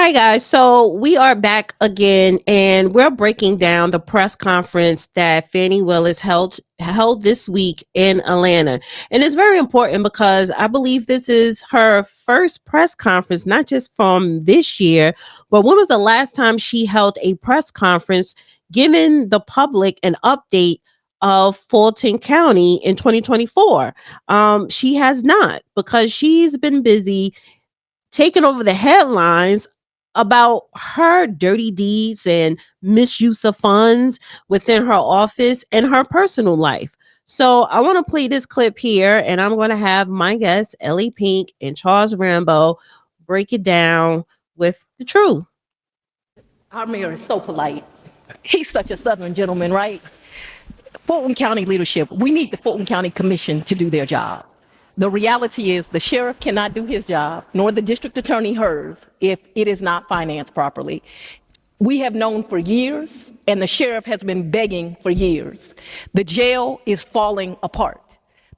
Hi, guys. So we are back again, and we're breaking down the press conference that Fani Willis held this week in Atlanta. And it's very important because I believe this is her first press conference, not just from this year, but when was the last time she held a press conference giving the public an update of Fulton County in 2024? She has not, because she's been busy taking over the headlines about her dirty deeds and misuse of funds within her office and her personal life. So I want to play this clip here, and I'm going to have my guests, Ellie Pink and Charles Rambo, break it down with the truth. Our mayor is so polite. He's such a Southern gentleman, right? Fulton County leadership, we need the Fulton County Commission to do their job. The reality is the sheriff cannot do his job, nor the district attorney hers, if it is not financed properly. We have known for years, and the sheriff has been begging for years. The jail is falling apart.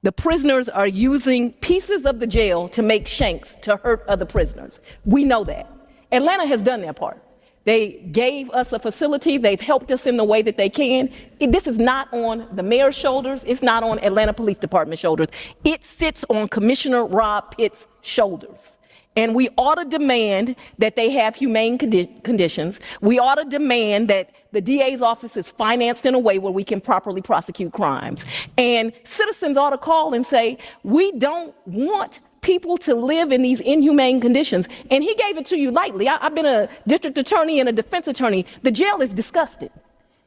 The prisoners are using pieces of the jail to make shanks to hurt other prisoners. We know that. Atlanta has done their part. They gave us a facility. They've helped us in the way that they can. This is not on the mayor's shoulders. It's not on Atlanta Police Department's shoulders. It sits on Commissioner Rob Pitt's shoulders. And we ought to demand that they have humane conditions. We ought to demand that the DA's office is financed in a way where we can properly prosecute crimes. And citizens ought to call and say, we don't want people to live in these inhumane conditions. And he gave it to you lightly. I've been a district attorney and a defense attorney. The jail is disgusting.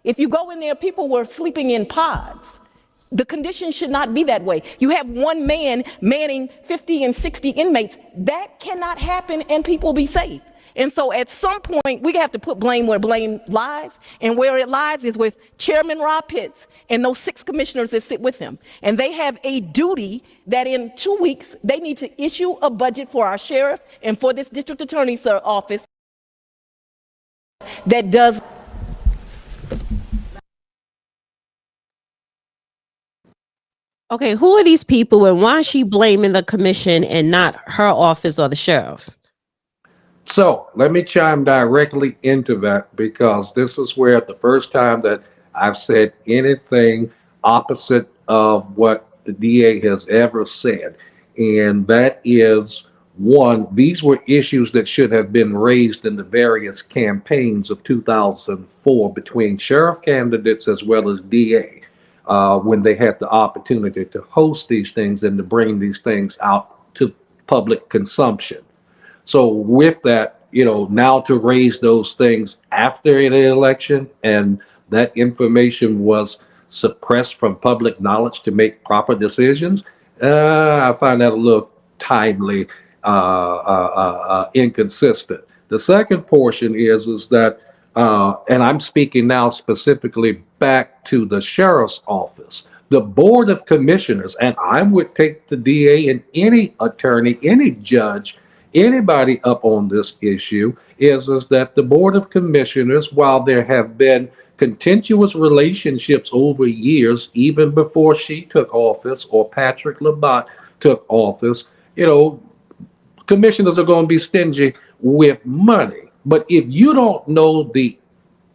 If you go in there, people were sleeping in pods. The conditions should not be that way. You have one man manning 50 and 60 inmates. That cannot happen and people be safe. And so at some point, we have to put blame where blame lies. And where it lies is with Chairman Rob Pitts and those 6 commissioners that sit with him. And they have a duty that in 2 weeks, they need to issue a budget for our sheriff and for this district attorney's office that does. Okay, who are these people, and why is she blaming the commission and not her office or the sheriff? So let me chime directly into that because this is where the first time that I've said anything opposite of what the DA has ever said. And that is one, these were issues that should have been raised in the various campaigns of 2004 between sheriff candidates as well as DA when they had the opportunity to host these things and to bring these things out to public consumption. So with that, now to raise those things after the election and that information was suppressed from public knowledge to make proper decisions, I find that a little timely, inconsistent. The second portion is that, and I'm speaking now specifically back to the sheriff's office. The board of commissioners, and I would take the DA and any attorney, any judge, anybody up on this issue is that the board of commissioners, while there have been contentious relationships over years, even before she took office or Patrick Labat took office, commissioners are going to be stingy with money. But if you don't know the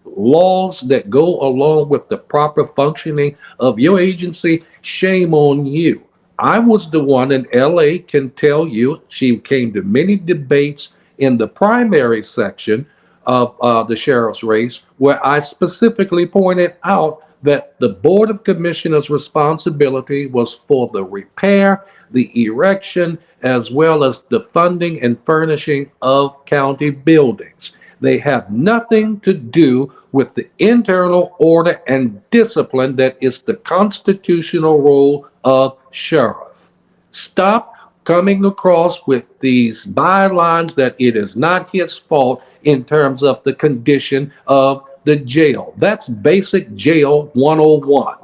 laws that go along with the proper functioning of your agency, shame on you. I was the one in LA, can tell you, she came to many debates in the primary section of the sheriff's race, where I specifically pointed out that the Board of Commissioners' responsibility was for the repair, the erection, as well as the funding and furnishing of county buildings. They have nothing to do with the internal order and discipline that is the constitutional role of sheriff. Stop coming across with these bylines that it is not his fault in terms of the condition of the jail. That's basic jail 101.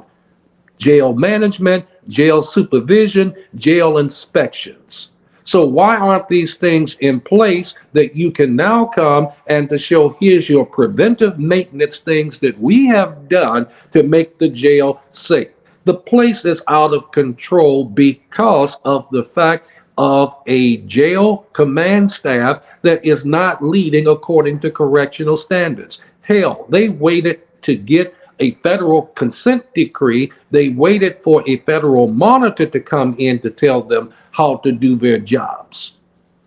Jail management, jail supervision, jail inspections. So why aren't these things in place that you can now come and to show here's your preventive maintenance things that we have done to make the jail safe? The place is out of control because of the fact of a jail command staff that is not leading according to correctional standards. Hell, they waited to get a federal consent decree. They waited for a federal monitor to come in to tell them how to do their jobs.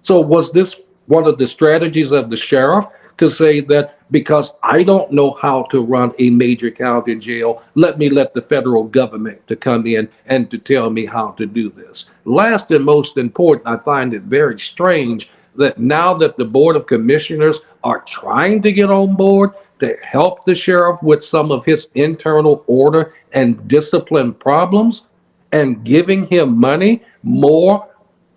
So was this one of the strategies of the sheriff to say that because I don't know how to run a major county jail, let the federal government to come in and to tell me how to do this? Last and most important, I find it very strange that now that the Board of Commissioners are trying to get on board to help the sheriff with some of his internal order and discipline problems and giving him money more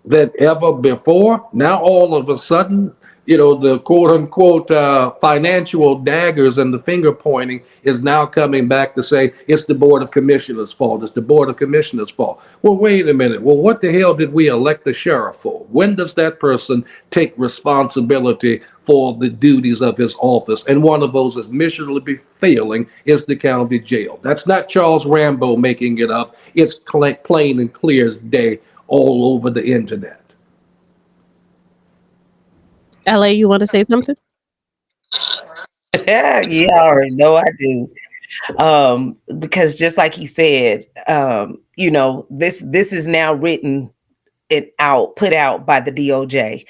than ever before. Now, all of a sudden, the quote unquote financial daggers and the finger pointing is now coming back to say it's the Board of Commissioners' fault. It's the Board of Commissioners' fault. Well, wait a minute. Well, what the hell did we elect the sheriff for? When does that person take responsibility for the duties of his office? And one of those is miserably failing is the county jail. That's not Charles Rambo making it up. It's plain and clear as day all over the internet. LA, you want to say something? Yeah, I already know I do. Because just like he said, this is now written and put out by the DOJ,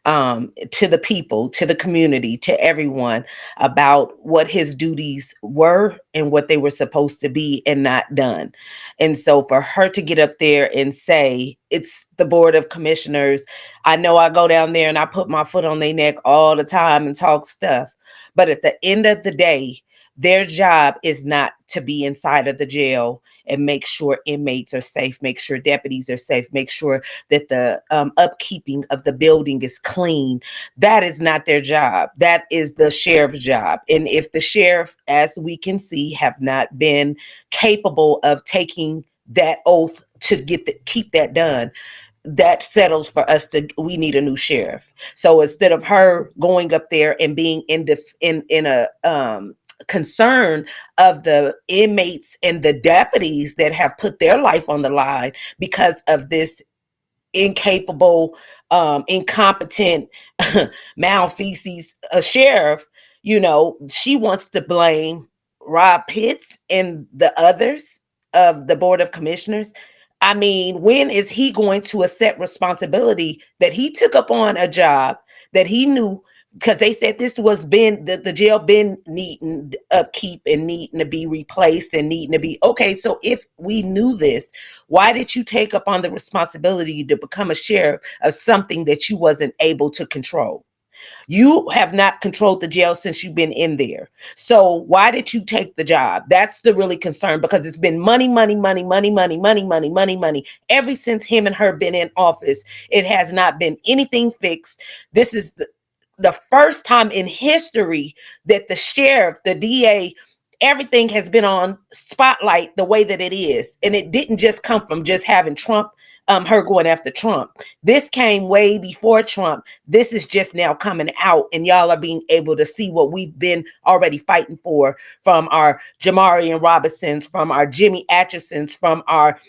to the people, to the community, to everyone about what his duties were and what they were supposed to be and not done. And so for her to get up there and say it's the Board of Commissioners, I know I go down there and I put my foot on their neck all the time and talk stuff. But at the end of the day, their job is not to be inside of the jail and make sure inmates are safe, make sure deputies are safe, make sure that the upkeeping of the building is clean. That is not their job. That is the sheriff's job. And if the sheriff, as we can see, have not been capable of taking that oath to keep that done, that settles for us we need a new sheriff. So instead of her going up there and being in a concern of the inmates and the deputies that have put their life on the line because of this incapable, incompetent, malfeasance sheriff, she wants to blame Rob Pitts and the others of the Board of Commissioners. I mean, when is he going to accept responsibility that he took up on a job that he knew? Because they said this was the jail been needing upkeep and needing to be replaced and needing to be okay. So if we knew this, why did you take up on the responsibility to become a sheriff of something that you wasn't able to control? You have not controlled the jail since you've been in there. So why did you take the job? That's the really concern, because it's been money, money, money, money, money, money, money, money, money. Ever since him and her been in office, it has not been anything fixed. This is the first time in history that the sheriff, the DA, everything has been on spotlight the way that it is. And it didn't just come from just having Trump, her going after Trump. This came way before Trump. This is just now coming out, and y'all are being able to see what we've been already fighting for, from our Jamarian Robinsons, from our Jimmy Atchisons, from our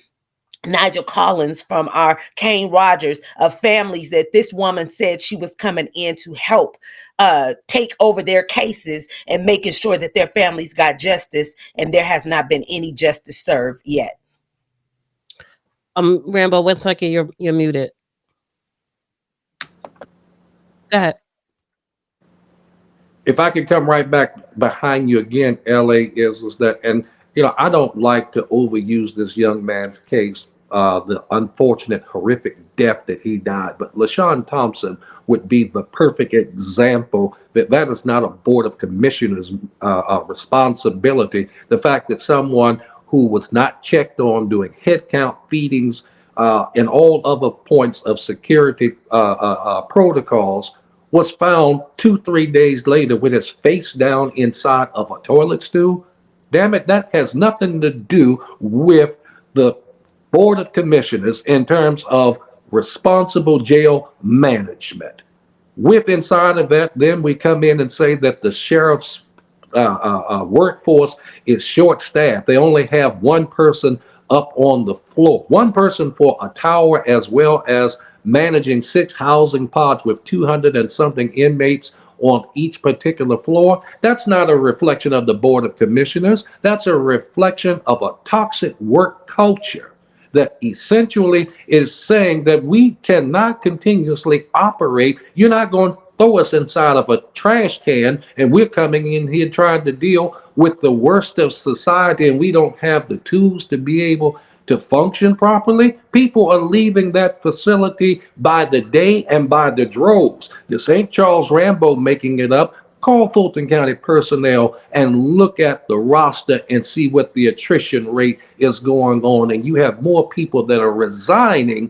Nigel Collins, from our Kane Rogers, of families that this woman said she was coming in to help take over their cases and making sure that their families got justice, and there has not been any justice served yet. Rambo, 1 second, you're muted. Go ahead. If I could come right back behind you again, LA, is that, and I don't like to overuse this young man's case, the unfortunate, horrific death that he died. But LaShawn Thompson would be the perfect example that is not a Board of Commissioners responsibility. The fact that someone who was not checked on doing head count feedings and all other points of security protocols was found 2-3 days later with his face down inside of a toilet stool. Damn it, that has nothing to do with the Board of Commissioners in terms of responsible jail management. With inside of that, then we come in and say that the sheriff's workforce is short-staffed. They only have one person up on the floor, one person for a tower as well as managing 6 housing pods with 200 and something inmates on each particular floor. That's not a reflection of the Board of Commissioners. That's a reflection of a toxic work culture that essentially is saying that we cannot continuously operate. You're not going to throw us inside of a trash can and we're coming in here trying to deal with the worst of society and we don't have the tools to be able to function properly. People are leaving that facility by the day and by the droves. This ain't Charles Rambo making it up. Call Fulton County personnel and look at the roster and see what the attrition rate is going on. And you have more people that are resigning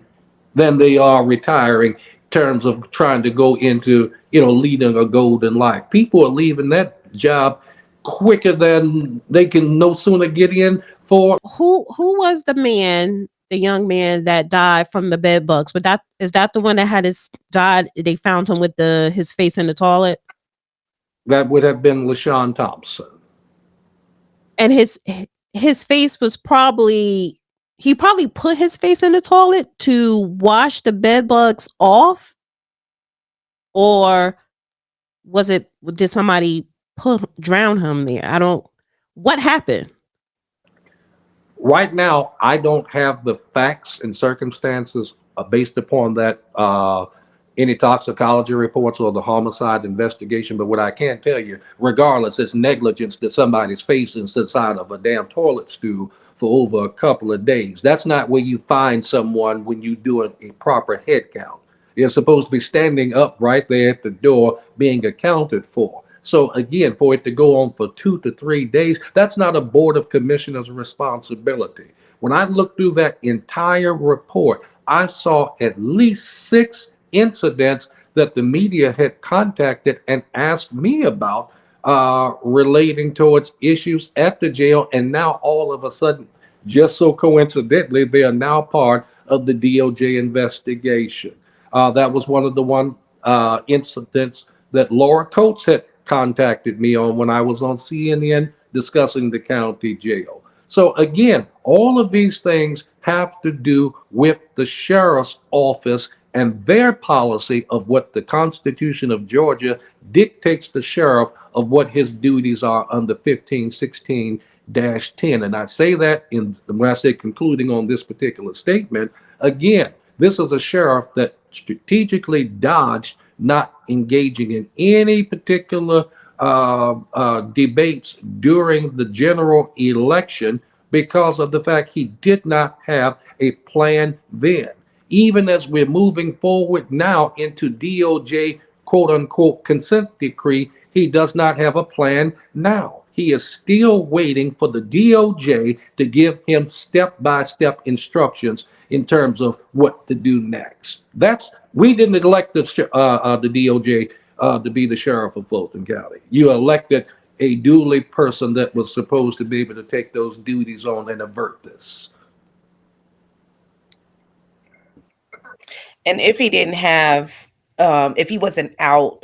than they are retiring in terms of trying to go into, leading a golden life. People are leaving that job quicker than they can no sooner get in for. Who was the young man that died from the bed bugs? But that is that the one that had his died? They found him with his face in the toilet, That would have been LaShawn Thompson. and his face was probably he probably put his face in the toilet to wash the bed bugs off, or did somebody drown him there? I don't. What happened? Right now, I don't have the facts and circumstances based upon that any toxicology reports or the homicide investigation. But what I can tell you, regardless, it's negligence that somebody's facing inside of a damn toilet stool for over a couple of days. That's not where you find someone when you do a proper head count. You're supposed to be standing up right there at the door being accounted for. So again, for it to go on for 2 to 3 days, that's not a Board of Commissioners responsibility. When I looked through that entire report, I saw at least 6 incidents that the media had contacted and asked me about relating towards issues at the jail. And now all of a sudden, just so coincidentally, they are now part of the DOJ investigation. That was one of the incidents that Laura Coates had contacted me on when I was on CNN discussing the county jail. So again, all of these things have to do with the sheriff's office and their policy of what the Constitution of Georgia dictates the sheriff of what his duties are under 1516-10. And I say that when I say concluding on this particular statement, again, this is a sheriff that strategically dodged not engaging in any particular debates during the general election because of the fact he did not have a plan then. Even as we're moving forward now into DOJ quote unquote consent decree, he does not have a plan now. He is still waiting for the DOJ to give him step by step instructions in terms of what to do next. We didn't elect the DOJ to be the sheriff of Fulton County. You elected a duly person that was supposed to be able to take those duties on and avert this. And if he didn't have, if he wasn't out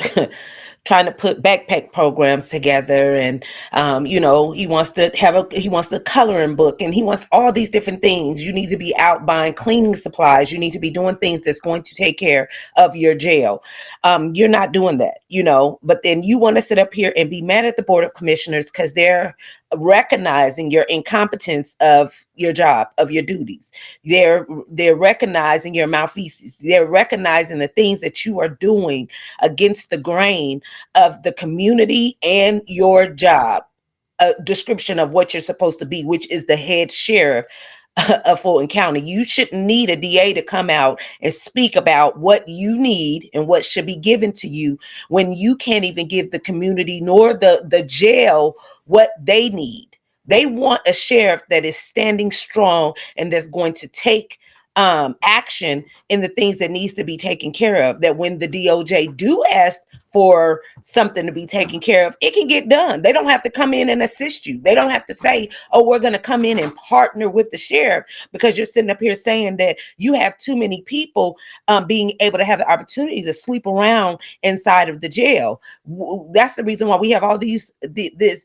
trying to put backpack programs together, and he wants the coloring book, and he wants all these different things. You need to be out buying cleaning supplies. You need to be doing things that's going to take care of your jail. You're not doing that, but then you want to sit up here and be mad at the Board of Commissioners because they're recognizing your incompetence of your job, of your duties. They're recognizing your malfeasance. They're recognizing the things that you are doing against the grain of the community and your job. A description of what you're supposed to be, which is the head sheriff of Fulton County. You shouldn't need a DA to come out and speak about what you need and what should be given to you when you can't even give the community nor the jail what they need. They want a sheriff that is standing strong and that's going to take action in the things that needs to be taken care of, that when the DOJ do ask for something to be taken care of, it can get done. They don't have to come in and assist you. They don't have to say, oh, we're going to come in and partner with the sheriff, because you're sitting up here saying that you have too many people being able to have the opportunity to sleep around inside of the jail. That's the reason why we have all this,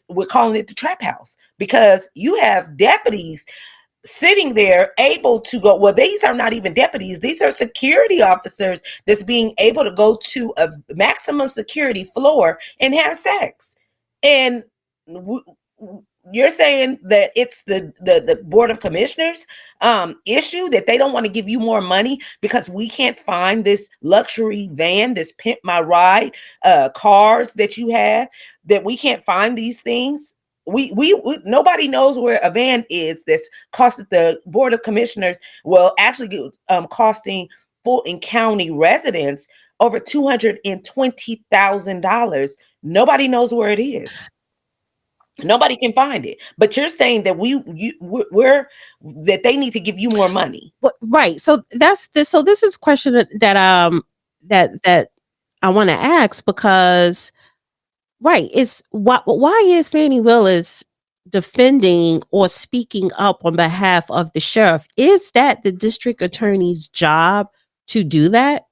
we're calling it the trap house, because you have deputies sitting there able to go, well, these are not even deputies, these are security officers that's being able to go to a maximum security floor and have sex. And w- you're saying that it's the board of commissioners issue that they don't want to give you more money because we can't find this luxury van, this pimp my ride cars that you have, that we can't find these things. We nobody knows where a van is that's costed the board of commissioners, well, actually costing Fulton County residents over $220,000. Nobody knows where it is. Nobody can find it. But you're saying that we're that they need to give you more money. Right. So that's this. So this is a question that I want to ask, because right, it's why is Fani Willis defending or speaking up on behalf of the sheriff? Is that the district attorney's job to do that?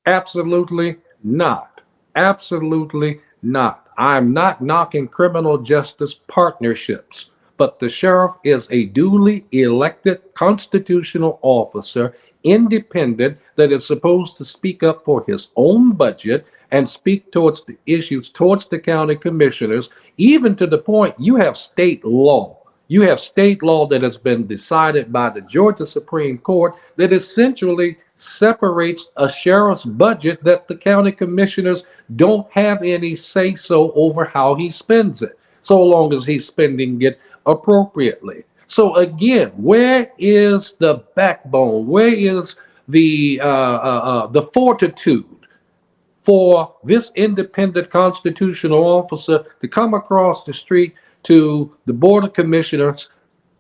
Absolutely not. Absolutely not. I'm not knocking criminal justice partnerships, but the sheriff is a duly elected constitutional officer, independent, that is supposed to speak up for his own budget and speak towards the issues towards the county commissioners, even to the point you have state law. You have state law that has been decided by the Georgia Supreme Court that essentially separates a sheriff's budget, that the county commissioners don't have any say so over how he spends it, so long as he's spending it appropriately. So again, where is the backbone? Where is the fortitude for this independent constitutional officer to come across the street to the board of commissioners,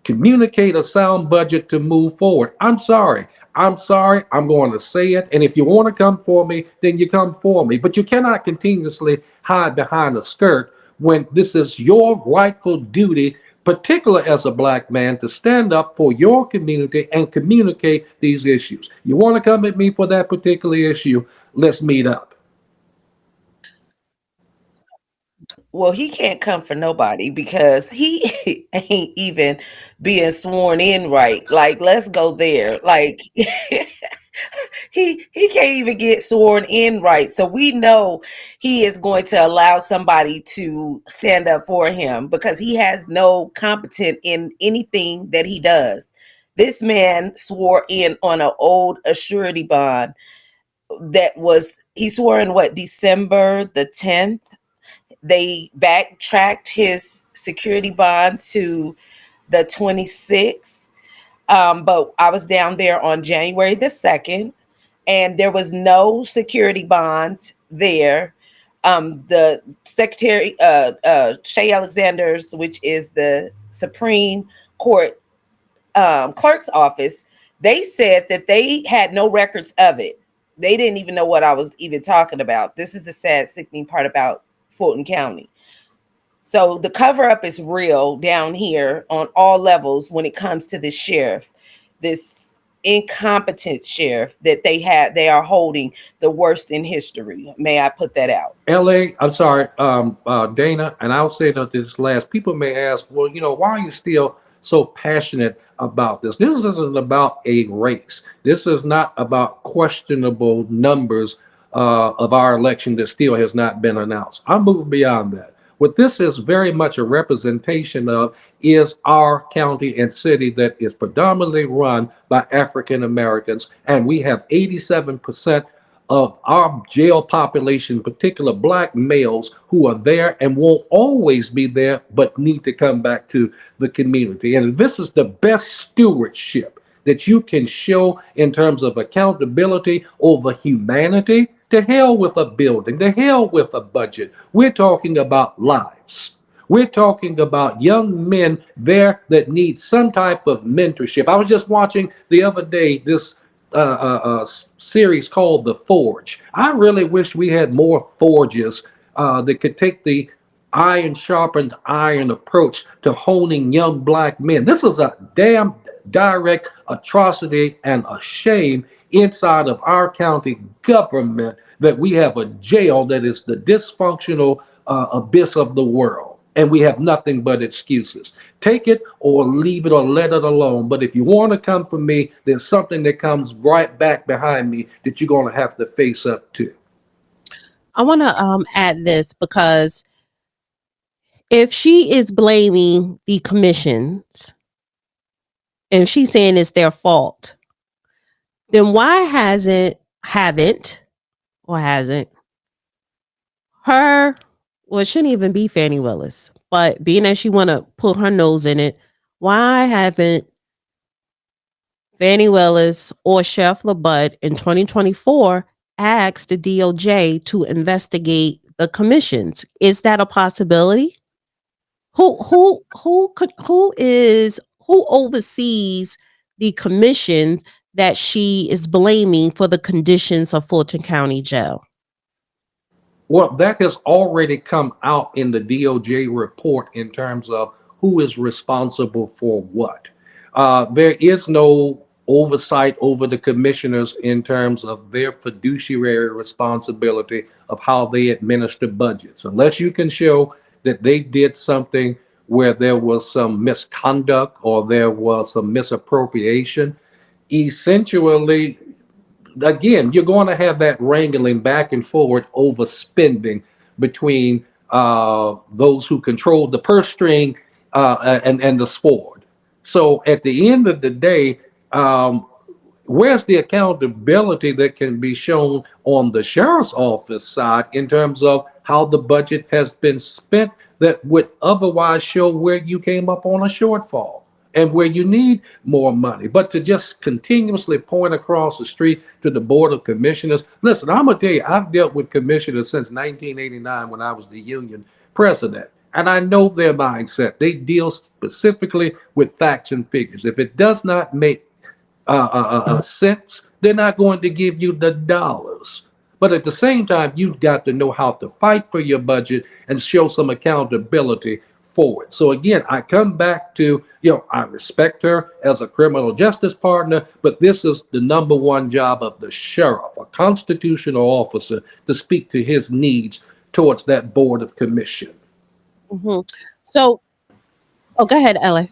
communicate a sound budget to move forward? I'm sorry. I'm sorry. I'm going to say it. And if you want to come for me, then you come for me. But you cannot continuously hide behind a skirt when this is your rightful duty, particularly as a black man, to stand up for your community and communicate these issues. You want to come at me for that particular issue? Let's meet up. Well, he can't come for nobody because he ain't even being sworn in right. Like, let's go there. Like he can't even get sworn in right. So we know he is going to allow somebody to stand up for him because he has no competence in anything that he does. This man swore in on an old surety bond that was, he swore in what, December the 10th. They backtracked his security bond to the 26th. But I was down there on January the 2nd, and there was no security bond there. The Secretary, Shay Alexander's, which is the Supreme Court clerk's office, they said that they had no records of it. They didn't even know what I was even talking about. This is the sad, sickening part about Fulton County. So the cover up is real down here on all levels when it comes to this sheriff, this incompetent sheriff that they are holding the worst in history. May I put that out? LA, I'm sorry, Dana, and I'll say that this last. People may ask, well, why are you still so passionate about this? This isn't about a race. This is not about questionable numbers of our election that still has not been announced. I'm moving beyond that. What this is very much a representation of is our county and city that is predominantly run by African Americans, and we have 87% of our jail population, particular black males, who are there and won't always be there, but need to come back to the community. And this is the best stewardship that you can show in terms of accountability over humanity. To hell with a building, to hell with a budget. We're talking about lives. We're talking about young men there that need some type of mentorship. I was just watching the other day this series called The Forge. I really wish we had more forges that could take the iron sharpened iron approach to honing young black men. This is a damn direct atrocity and a shame inside of our county government that we have a jail that is the dysfunctional abyss of the world. and we have nothing but excuses. Take it or leave it or let it alone. But if you want to come for me, there's something that comes right back behind me that you're going to have to face up to. I want to add this because if she is blaming the commissions and she's saying it's their fault, then why haven't or hasn't her, well, it shouldn't even be Fani Willis, but being that she want to put her nose in it, why haven't Fani Willis or Chef Labat in 2024 asked the DOJ to investigate the commissions? Is that a possibility? Who oversees the commission that she is blaming for the conditions of Fulton County Jail? Well, that has already come out in the DOJ report in terms of who is responsible for what. There is no oversight over the commissioners in terms of their fiduciary responsibility of how they administer budgets. Unless you can show that they did something where there was some misconduct or there was some misappropriation, essentially again, you're going to have that wrangling back and forward over spending between those who control the purse string and the sword. So at the end of the day, where's the accountability that can be shown on the sheriff's office side in terms of how the budget has been spent that would otherwise show where you came up on a shortfall and where you need more money? But to just continuously point across the street to the Board of Commissioners, listen, I'm going to tell you, I've dealt with commissioners since 1989 when I was the union president. And I know their mindset. They deal specifically with facts and figures. If it does not make cents, they're not going to give you the dollars. But at the same time, you've got to know how to fight for your budget and show some accountability for it. So again, I come back to, I respect her as a criminal justice partner, but this is the number one job of the sheriff, a constitutional officer, to speak to his needs towards that board of commission. Mm-hmm. So, go ahead, Ella.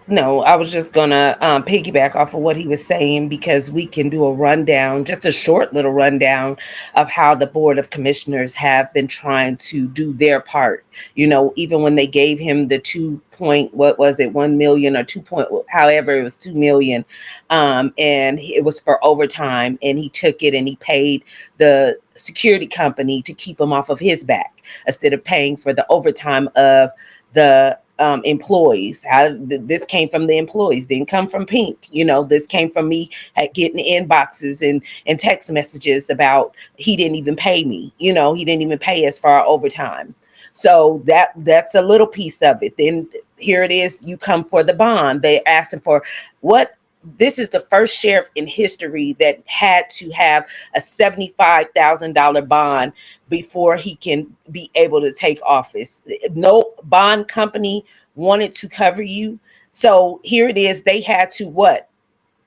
No, I was just gonna piggyback off of what he was saying, because we can do a rundown, just a short little rundown of how the Board of Commissioners have been trying to do their part. Even when they gave him the 2 point, what was it, 1 million or 2 point, however, it was 2 million, and it was for overtime, and he took it and he paid the security company to keep him off of his back instead of paying for the overtime of the employees. This came from the employees, didn't come from Pink. This came from me getting inboxes and text messages about he didn't even pay me. He didn't even pay us for our overtime. So that's a little piece of it. Then here it is, you come for the bond. They asked him for what? This is the first sheriff in history that had to have a $75,000 bond before he can be able to take office. No bond company wanted to cover you. So here it is. They had to what?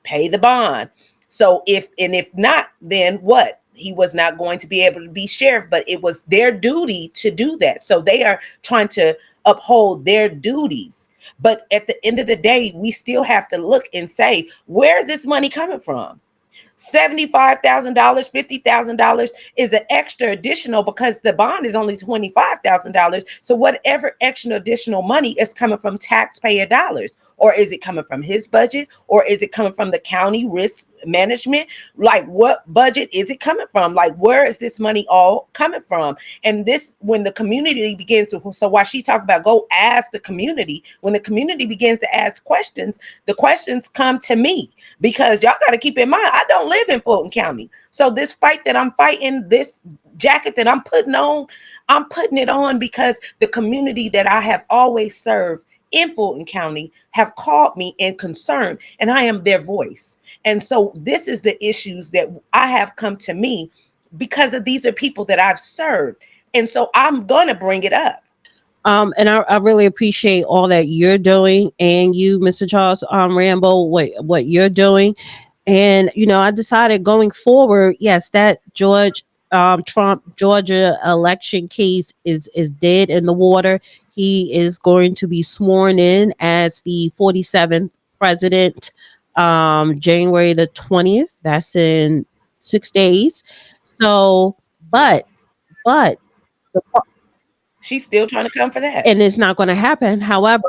Pay the bond. So if not, then what? He was not going to be able to be sheriff, but it was their duty to do that. So they are trying to uphold their duties. But at the end of the day, we still have to look and say, where's this money coming from? $75,000, $50,000 is an extra additional because the bond is only $25,000. So whatever extra additional money is coming from taxpayer dollars, or is it coming from his budget, or is it coming from the county risk management? Like, what budget is it coming from? Like, where is this money all coming from? And this, when the community begins to, so while she talked about go ask the community, when the community begins to ask questions, the questions come to me, because y'all got to keep in mind, I don't live in Fulton County. So this fight that I'm fighting, this jacket that I'm putting on, I'm putting it on because the community that I have always served in Fulton County have called me in concern, and I am their voice. And so this is the issues that I have come to me because of these are people that I've served. And so I'm going to bring it up. And I really appreciate all that you're doing, and you, Mr. Charles Rambo, what you're doing. And I decided going forward, yes, that George Trump Georgia election case is dead in the water. He is going to be sworn in as the 47th president, January the 20th. That's in 6 days. So, but Yes. but the She's still trying to come for that. and it's not going to happen. However,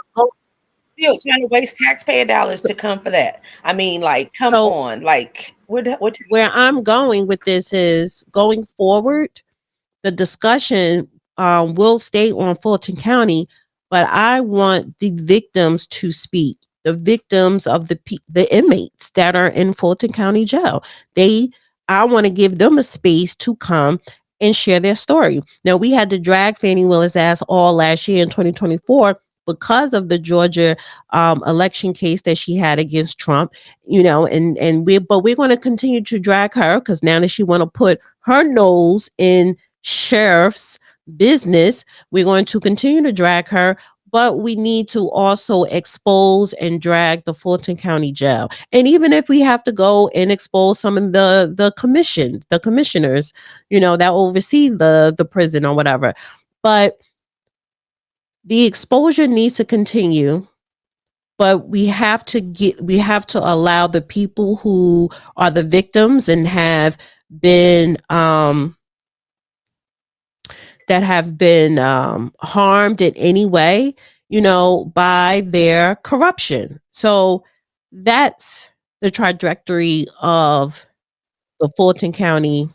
Still trying to waste taxpayer dollars to come for that. I mean, like, come so on. Like, what time where is it? I'm going with this is going forward. The discussion will stay on Fulton County, but I want the victims to speak. The victims of the inmates that are in Fulton County Jail. I want to give them a space to come and share their story. Now we had to drag Fani Willis ass all last year in 2024 because of the Georgia election case that she had against Trump. We're going to continue to drag her because now that she want to put her nose in sheriff's business. We're going to continue to drag her, but we need to also expose and drag the Fulton County Jail. And even if we have to go and expose some of the commissioners, that oversee the prison or whatever. But the exposure needs to continue. But we have to allow the people who are the victims and have been harmed in any way, by their corruption. So that's the trajectory of the Fulton County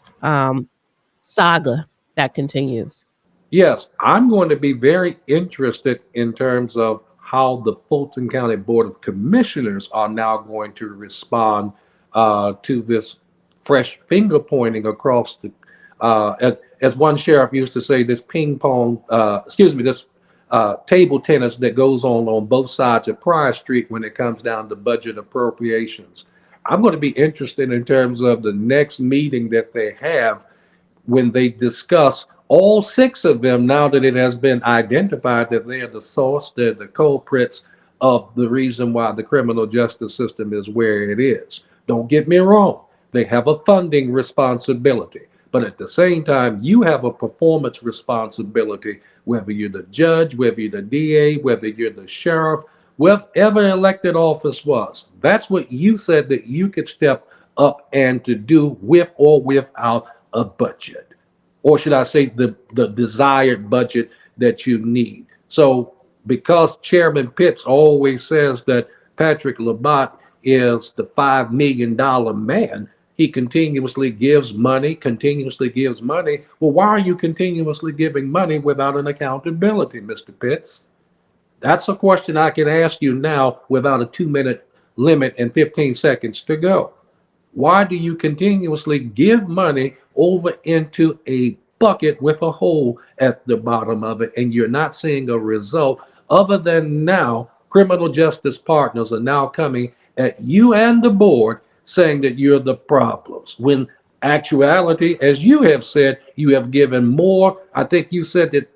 saga that continues. Yes, I'm going to be very interested in terms of how the Fulton County Board of Commissioners are now going to respond to this fresh finger pointing across the, as one sheriff used to say, this ping pong, this table tennis that goes on both sides of Prior Street when it comes down to budget appropriations. I'm going to be interested in terms of the next meeting that they have when they discuss all six of them, now that it has been identified that they are the source, they're the culprits of the reason why the criminal justice system is where it is. Don't get me wrong, they have a funding responsibility. But at the same time, you have a performance responsibility, whether you're the judge, whether you're the DA, whether you're the sheriff, whatever elected office was. That's what you said that you could step up and to do with or without a budget, or should I say the desired budget that you need. So because Chairman Pitts always says that Patrick Labat is the $5 million man, he continuously gives money, continuously gives money. Well, why are you continuously giving money without an accountability, Mr. Pitts? That's a question I can ask you now without a 2 minute limit and 15 seconds to go. Why do you continuously give money over into a bucket with a hole at the bottom of it and you're not seeing a result other than now criminal justice partners are now coming at you and the board saying that you're the problems when actuality, as you have said, you have given more. I think you said that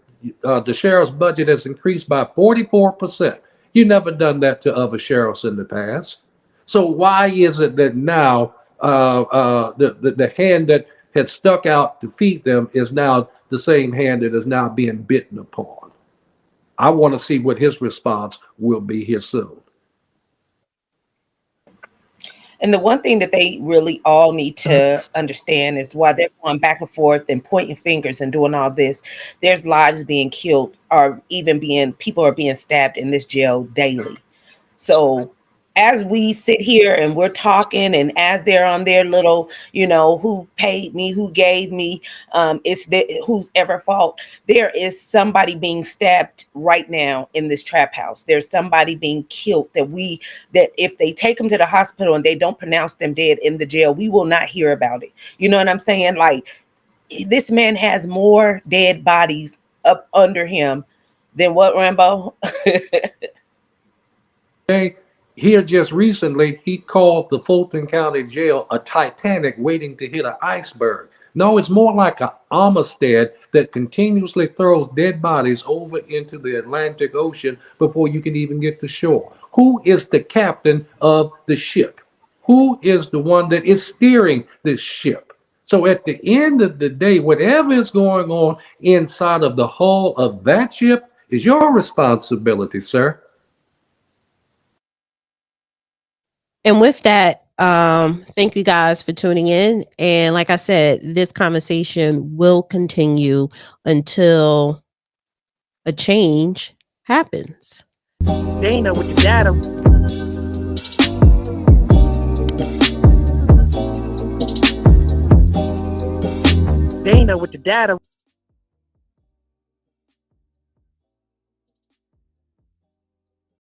the sheriff's budget has increased by 44%. You never done that to other sheriffs in the past. So why is it that now the hand that had stuck out to feed them is now the same hand that is now being bitten upon? I want to see what his response will be here soon. And the one thing that they really all need to understand is why they're going back and forth and pointing fingers and doing all this. There's lives being killed, or even people are being stabbed in this jail daily. So as we sit here and we're talking, and as they're on their little, who paid me, who gave me, it's whose ever fault. There is somebody being stabbed right now in this trap house. There's somebody being killed that if they take them to the hospital and they don't pronounce them dead in the jail, we will not hear about it. You know what I'm saying? Like, this man has more dead bodies up under him than what, Rambo? They, here just recently, he called the Fulton County Jail a Titanic waiting to hit an iceberg. No, it's more like an Armistead that continuously throws dead bodies over into the Atlantic Ocean before you can even get to shore. Who is the captain of the ship? Who is the one that is steering this ship? So at the end of the day, whatever is going on inside of the hull of that ship is your responsibility, sir. And with that, thank you guys for tuning in. And like I said, this conversation will continue until a change happens. Dana with the data. Dana with the data.